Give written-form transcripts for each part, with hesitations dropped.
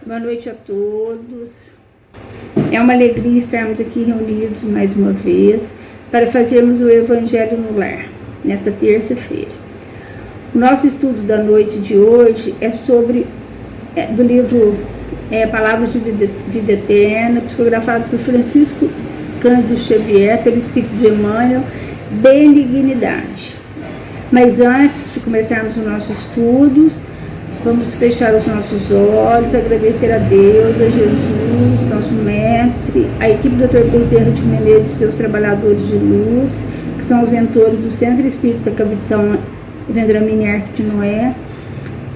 Boa noite a todos. É uma alegria estarmos aqui reunidos mais uma vez para fazermos o Evangelho no Lar, nesta terça-feira. O nosso estudo da noite de hoje é sobre, do livro Palavras de Vida Eterna, psicografado por Francisco Cândido Xavier, pelo Espírito de Emmanuel, Benignidade. Mas antes de começarmos os nossos estudos, vamos fechar os nossos olhos, agradecer a Deus, a Jesus, nosso mestre, a equipe do Dr. Bezerra de Menezes e seus trabalhadores de luz, que são os mentores do Centro Espírita Capitão Vendramini Arco de Noé.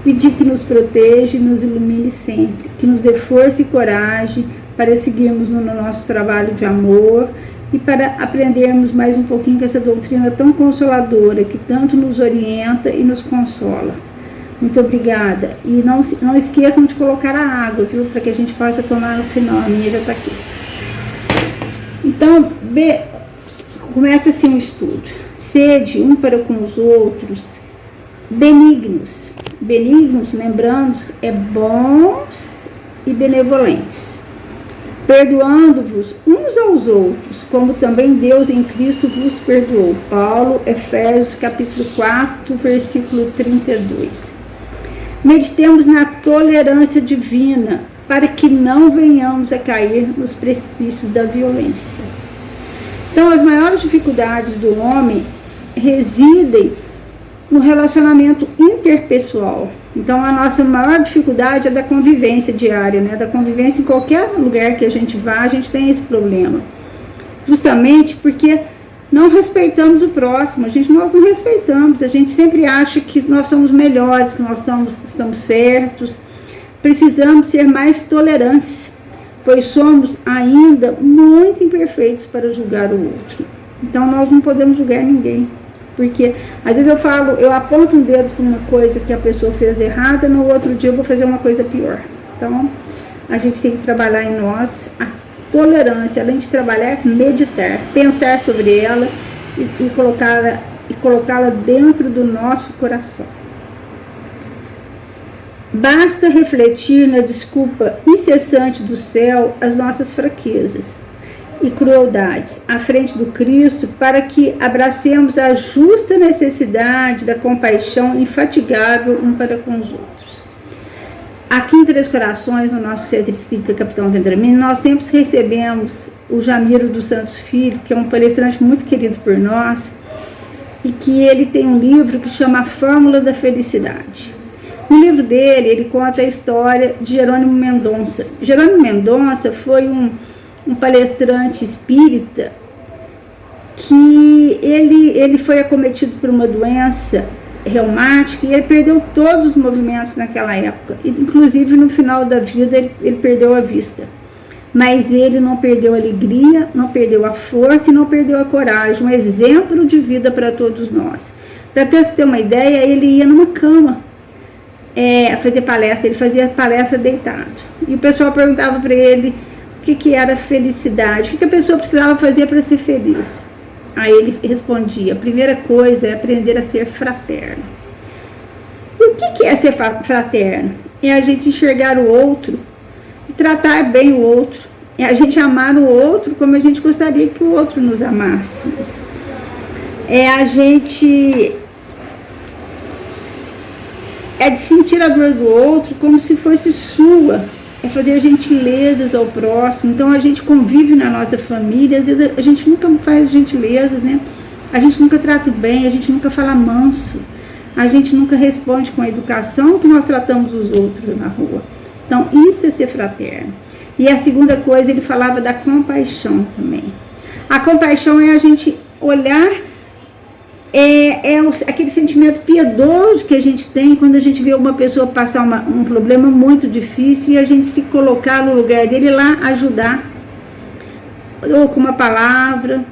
Pedir que nos proteja e nos ilumine sempre, que nos dê força e coragem para seguirmos no nosso trabalho de amor e para aprendermos mais um pouquinho com essa doutrina tão consoladora, que tanto nos orienta e nos consola. Muito obrigada. E não esqueçam de colocar a água, viu? Para que a gente possa tomar no final. A minha já está aqui. Então, começa assim o estudo. Sede um para com os outros benignos. Benignos, lembramos, é bons e benevolentes. Perdoando-vos uns aos outros, como também Deus em Cristo vos perdoou. Paulo, Efésios, capítulo 4, versículo 32. Meditemos na tolerância divina, para que não venhamos a cair nos precipícios da violência. Então, as maiores dificuldades do homem residem no relacionamento interpessoal. Então, a nossa maior dificuldade é da convivência diária, né? Da convivência em qualquer lugar que a gente vá, a gente tem esse problema. Justamente porque não respeitamos o próximo, nós não respeitamos, a gente sempre acha que nós somos melhores, que nós estamos certos. Precisamos ser mais tolerantes, pois somos ainda muito imperfeitos para julgar o outro. Então nós não podemos julgar ninguém, porque às vezes eu aponto um dedo para uma coisa que a pessoa fez errada, no outro dia eu vou fazer uma coisa pior. Então a gente tem que trabalhar em nós a tolerância, além de trabalhar, meditar, pensar sobre ela e colocá-la dentro do nosso coração. Basta refletir na desculpa incessante do céu as nossas fraquezas e crueldades à frente do Cristo, para que abracemos a justa necessidade da compaixão infatigável um para com os outros. Aqui em Três Corações, no nosso Centro Espírita Capitão Vendramini, nós sempre recebemos o Jamiro dos Santos Filho, que é um palestrante muito querido por nós, e que ele tem um livro que chama A Fórmula da Felicidade. No livro dele, ele conta a história de Jerônimo Mendonça. Jerônimo Mendonça foi um palestrante espírita que ele foi acometido por uma doença reumática e ele perdeu todos os movimentos naquela época. Inclusive, no final da vida, ele perdeu a vista. Mas ele não perdeu a alegria, não perdeu a força e não perdeu a coragem. Um exemplo de vida para todos nós. Para você ter uma ideia, ele ia numa cama fazer palestra. Ele fazia palestra deitado. E o pessoal perguntava para ele o que era felicidade, o que a pessoa precisava fazer para ser feliz. Aí ele respondia: a primeira coisa é aprender a ser fraterno. E o que é ser fraterno? É a gente enxergar o outro e tratar bem o outro. É a gente amar o outro como a gente gostaria que o outro nos amasse. É de sentir a dor do outro como se fosse sua. É fazer gentilezas ao próximo. Então a gente convive na nossa família, às vezes a gente nunca faz gentilezas, né? A gente nunca trata bem, a gente nunca fala manso, a gente nunca responde com a educação que nós tratamos os outros na rua. Então isso é ser fraterno. E a segunda coisa, ele falava da compaixão também. A compaixão é a gente olhar, aquele sentimento piedoso que a gente tem quando a gente vê uma pessoa passar um problema muito difícil e a gente se colocar no lugar dele lá, ajudar, ou com uma palavra,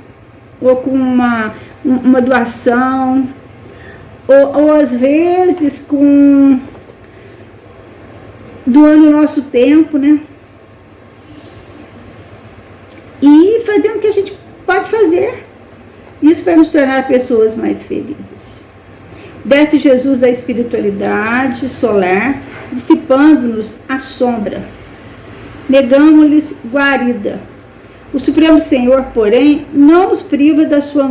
ou com uma doação, ou às vezes doando o nosso tempo, né? E fazer o que a gente pode fazer. Isso vai nos tornar pessoas mais felizes. Desce Jesus da espiritualidade solar, dissipando-nos a sombra. Negamos-lhes guarida. O Supremo Senhor, porém, não nos priva da sua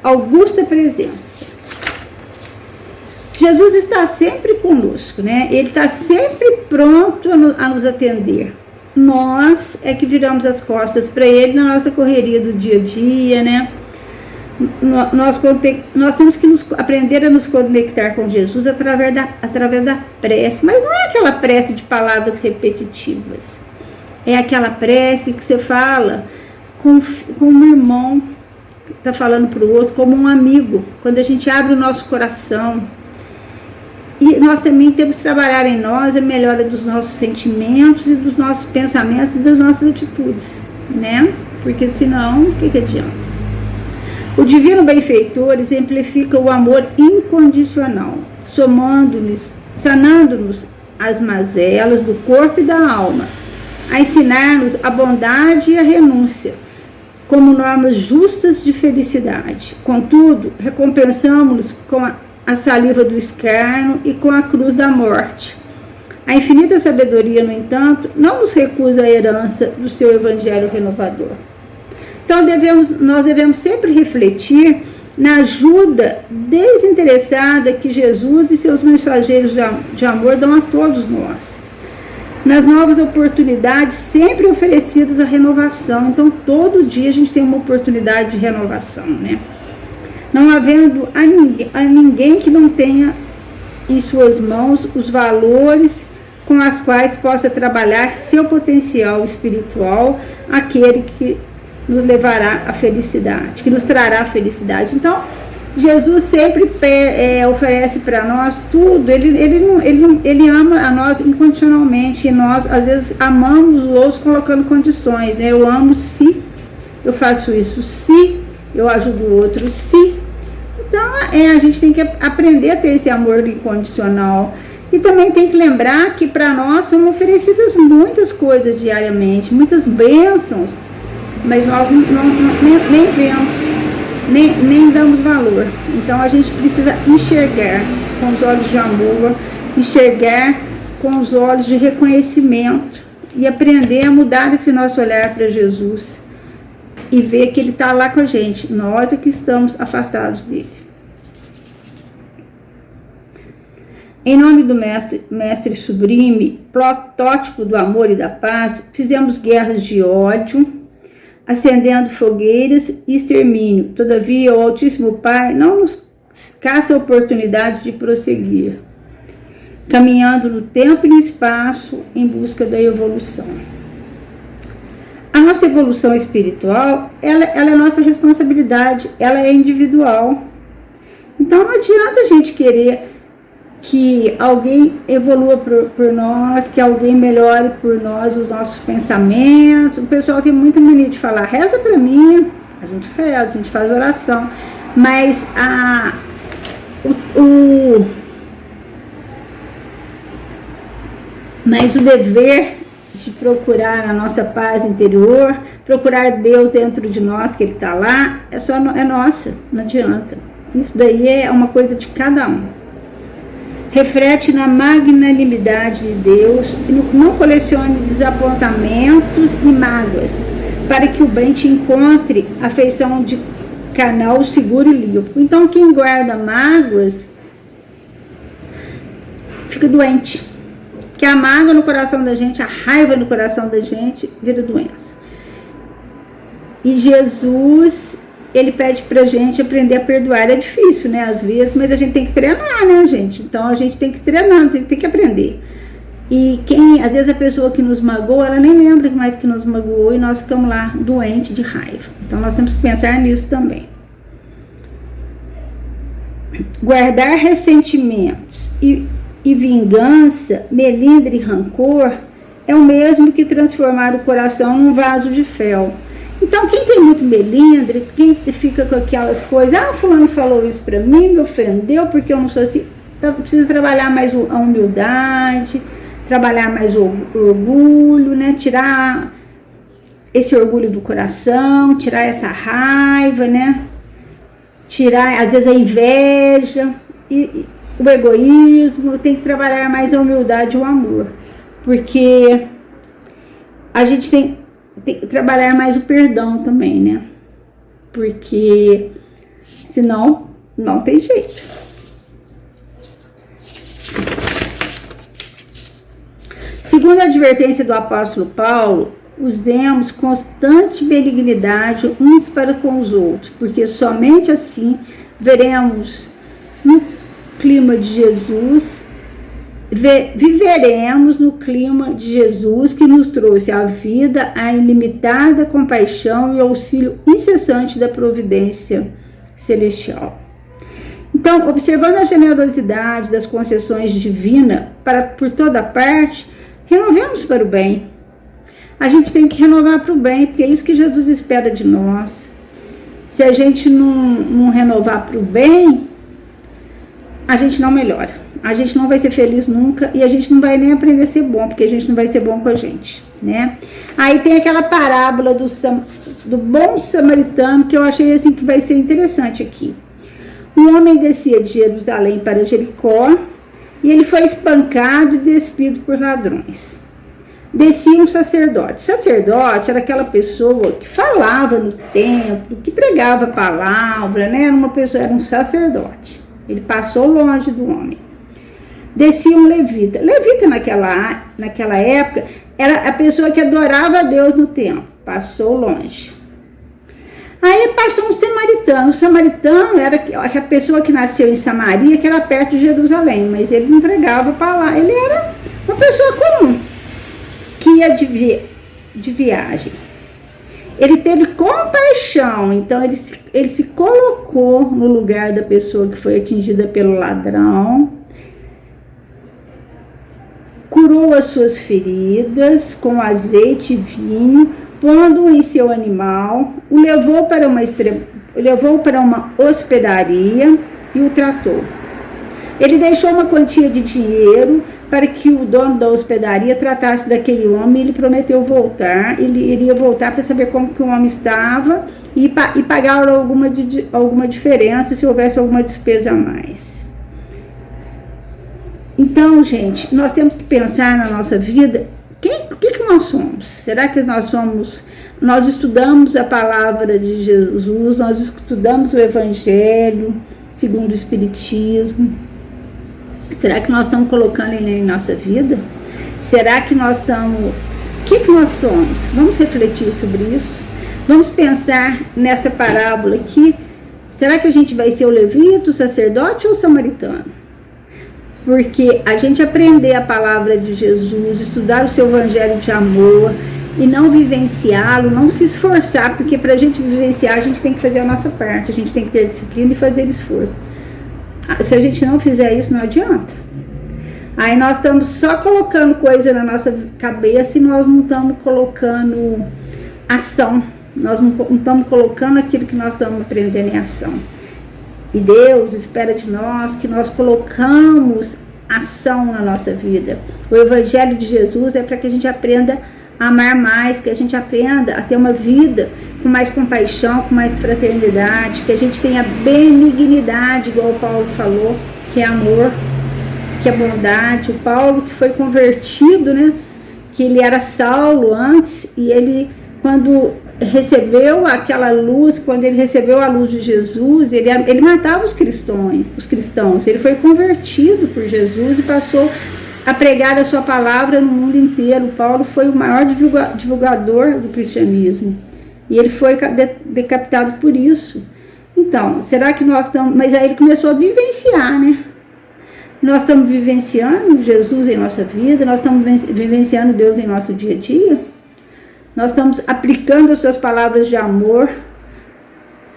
augusta presença. Jesus está sempre conosco, né? Ele está sempre pronto a nos atender. Nós é que viramos as costas para Ele na nossa correria do dia a dia, né? Nós temos que aprender a nos conectar com Jesus através da prece, mas não é aquela prece de palavras repetitivas. É aquela prece que você fala com um irmão que está falando para o outro, como um amigo, quando a gente abre o nosso coração. E nós também temos que trabalhar em nós a melhora dos nossos sentimentos e dos nossos pensamentos e das nossas atitudes, né? Porque senão, o que adianta? O divino benfeitor exemplifica o amor incondicional, sanando-nos as mazelas do corpo e da alma, a ensinar-nos a bondade e a renúncia, como normas justas de felicidade. Contudo, recompensamos-nos com a saliva do escárnio e com a cruz da morte. A infinita sabedoria, no entanto, não nos recusa a herança do seu evangelho renovador. Então, nós devemos sempre refletir na ajuda desinteressada que Jesus e seus mensageiros de amor dão a todos nós. Nas novas oportunidades sempre oferecidas à renovação. Então, todo dia a gente tem uma oportunidade de renovação, né? Não havendo a ninguém que não tenha em suas mãos os valores com os quais possa trabalhar seu potencial espiritual, aquele que nos levará à felicidade, que nos trará a felicidade. Então, Jesus sempre oferece para nós tudo, ele ama a nós incondicionalmente, e nós, às vezes, amamos os outros colocando condições, né? Eu amo se eu faço isso, se eu ajudo o outro, se. Então, a gente tem que aprender a ter esse amor incondicional. E também tem que lembrar que para nós são oferecidas muitas coisas diariamente, muitas bênçãos, mas nós nem vemos, nem damos valor. Então a gente precisa enxergar com os olhos de amor, enxergar com os olhos de reconhecimento e aprender a mudar esse nosso olhar para Jesus e ver que Ele está lá com a gente, nós é que estamos afastados dele. Em nome do mestre sublime, protótipo do amor e da paz, fizemos guerras de ódio, acendendo fogueiras e extermínio. Todavia, o Altíssimo Pai não nos caça a oportunidade de prosseguir, caminhando no tempo e no espaço em busca da evolução. A nossa evolução espiritual, ela é nossa responsabilidade, ela é individual. Então, não adianta a gente querer que alguém evolua por nós, que alguém melhore por nós os nossos pensamentos. O pessoal tem muita mania de falar, reza pra mim. A gente reza, a gente faz oração, mas o dever de procurar a nossa paz interior, procurar Deus dentro de nós, que Ele está lá, é nossa, não adianta. Isso daí é uma coisa de cada um. Reflete na magnanimidade de Deus e não colecione desapontamentos e mágoas, para que o bem te encontre a feição de canal seguro e limpo. Então, quem guarda mágoas fica doente. Que a mágoa no coração da gente, a raiva no coração da gente, vira doença. E Jesus, Ele pede pra gente aprender a perdoar. É difícil, né, às vezes, mas a gente tem que treinar, né, gente? Então, a gente tem que treinar, a gente tem que aprender. E às vezes a pessoa que nos magoou, ela nem lembra mais que nos magoou e nós ficamos lá doentes de raiva. Então, nós temos que pensar nisso também. Guardar ressentimentos e vingança, melindre e rancor é o mesmo que transformar o coração num vaso de fel. Então, quem tem muito melindre, quem fica com aquelas coisas, fulano falou isso pra mim, me ofendeu porque eu não sou assim, então precisa trabalhar mais a humildade, trabalhar mais o orgulho, né? Tirar esse orgulho do coração, tirar essa raiva, né? Tirar, às vezes, a inveja. o egoísmo, tem que trabalhar mais a humildade e o amor, porque a gente tem que trabalhar mais o perdão também, né? Porque senão não tem jeito. Segundo a advertência do apóstolo Paulo, usemos constante benignidade uns para com os outros, porque somente assim veremos no clima de Jesus, viveremos no clima de Jesus, que nos trouxe a vida, a ilimitada compaixão e o auxílio incessante da providência celestial. Então, observando a generosidade das concessões divinas por toda parte, renovemos para o bem. A gente tem que renovar para o bem, porque é isso que Jesus espera de nós. Se a gente não renovar para o bem, a gente não melhora. A gente não vai ser feliz nunca e a gente não vai nem aprender a ser bom, porque a gente não vai ser bom com a gente, né? Aí tem aquela parábola do bom samaritano, que eu achei assim que vai ser interessante aqui. Um homem descia de Jerusalém para Jericó e ele foi espancado e despido por ladrões. Descia um sacerdote. Sacerdote era aquela pessoa que falava no templo, que pregava a palavra, né? Era um sacerdote. Ele passou longe do homem. Descia um levita. Levita naquela época era a pessoa que adorava a Deus no templo. Passou longe. Aí passou um samaritano. O samaritano era a pessoa que nasceu em Samaria, que era perto de Jerusalém, mas ele não pregava a palavra. Ele era uma pessoa comum, que ia de viagem. Ele teve compaixão, então ele se colocou no lugar da pessoa que foi atingida pelo ladrão, curou as suas feridas com azeite e vinho, pondo-o em seu animal, o levou para uma hospedaria e o tratou. Ele deixou uma quantia de dinheiro para que o dono da hospedaria tratasse daquele homem. Ele prometeu voltar, ele iria voltar para saber como que o homem estava e pagar alguma diferença se houvesse alguma despesa a mais. Então, gente, nós temos que pensar na nossa vida, o que nós somos? Será que nós estudamos a palavra de Jesus, nós estudamos o Evangelho segundo o Espiritismo? Será que nós estamos colocando ele em nossa vida? Será que nós estamos... O que nós somos? Vamos refletir sobre isso? Vamos pensar nessa parábola aqui. Será que a gente vai ser o levita, o sacerdote ou o samaritano? Porque a gente aprender a palavra de Jesus, estudar o seu evangelho de amor e não vivenciá-lo, não se esforçar, porque para a gente vivenciar, a gente tem que fazer a nossa parte, a gente tem que ter disciplina e fazer esforço. Se a gente não fizer isso, não adianta. Aí nós estamos só colocando coisa na nossa cabeça e nós não estamos colocando ação. Nós não estamos colocando aquilo que nós estamos aprendendo em ação. E Deus espera de nós que nós colocamos ação na nossa vida. O Evangelho de Jesus é para que a gente aprenda a amar mais, que a gente aprenda a ter uma vida com mais compaixão, com mais fraternidade, que a gente tenha benignidade, igual o Paulo falou, que é amor, que é bondade. O Paulo que foi convertido, né, que ele era Saulo antes, e ele, quando recebeu aquela luz, quando ele recebeu a luz de Jesus, ele matava os cristãos, ele foi convertido por Jesus e passou a pregar a sua palavra no mundo inteiro. Paulo foi o maior divulgador do cristianismo, e ele foi decapitado por isso. Então, será que nós estamos... Mas aí ele começou a vivenciar, né? Nós estamos vivenciando Jesus em nossa vida, nós estamos vivenciando Deus em nosso dia a dia, nós estamos aplicando as suas palavras de amor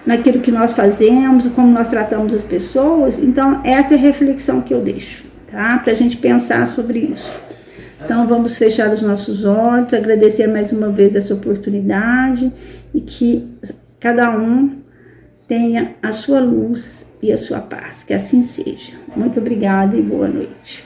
naquilo que nós fazemos, como nós tratamos as pessoas. Então, essa é a reflexão que eu deixo, tá? Para a gente pensar sobre isso. Então, vamos fechar os nossos olhos, agradecer mais uma vez essa oportunidade e que cada um tenha a sua luz e a sua paz. Que assim seja. Muito obrigada e boa noite.